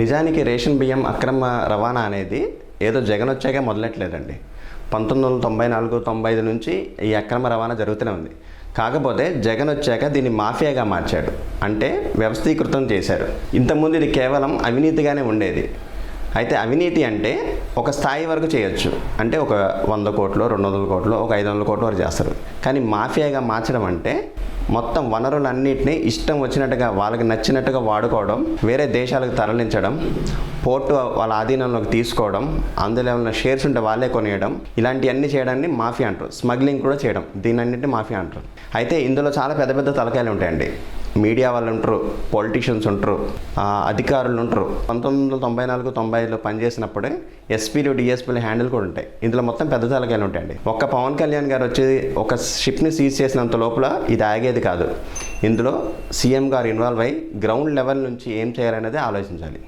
నిజానికి రేషన్ బియ్యం అక్రమ రవాణా అనేది ఏదో జగన్ వచ్చాక మొదలెట్టలేదండి. 1994, 95 నుంచి ఈ అక్రమ రవాణా జరుగుతూనే ఉంది. కాకపోతే జగన్ వచ్చాక దీన్ని మాఫియాగా మార్చాడు, అంటే వ్యవస్థీకృతం చేశారు. ఇంతకుముందు ఇది కేవలం అవినీతిగానే ఉండేది. అయితే అవినీతి అంటే ఒక స్థాయి వరకు చేయొచ్చు, అంటే ఒక 100 కోట్లు, 200 కోట్లు, ఒక 500 కోట్ల వరకు చేస్తారు. కానీ మాఫియాగా మార్చడం అంటే మొత్తం వనరులన్నింటినీ ఇష్టం వచ్చినట్టుగా వాళ్ళకి నచ్చినట్టుగా వాడుకోవడం, వేరే దేశాలకు తరలించడం, పోర్టు వాళ్ళ ఆధీనంలోకి తీసుకోవడం, అందులో ఏమైనా షేర్స్ ఉంటే వాళ్ళే కొనేయడం, ఇలాంటివన్నీ చేయడాన్ని మాఫియా అంటారు. స్మగ్లింగ్ కూడా చేయడం, దీనన్నింటినీ మాఫియా అంటారు. అయితే ఇందులో చాలా పెద్ద పెద్ద తలకాయలు ఉంటాయండి. మీడియా వాళ్ళు ఉంటారు, పొలిటీషియన్స్ ఉంటారు, అధికారులు ఉంటారు. 1994, 95లో పనిచేసినప్పుడే ఎస్పీలు, డిఎస్పీలు హ్యాండిల్ కూడా ఉంటాయి. ఇందులో మొత్తం పెద్ద తలకాయలు ఉంటాయండి. ఒక్క పవన్ కళ్యాణ్ గారు వచ్చి ఒక షిప్ని సీజ్ చేసినంత లోపల ఇది ఆగేది కాదు. ఇందులో సీఎం గారు ఇన్వాల్వ్ అయ్యి గ్రౌండ్ లెవెల్ నుంచి ఏం చేయాలనేది ఆలోచించాలి.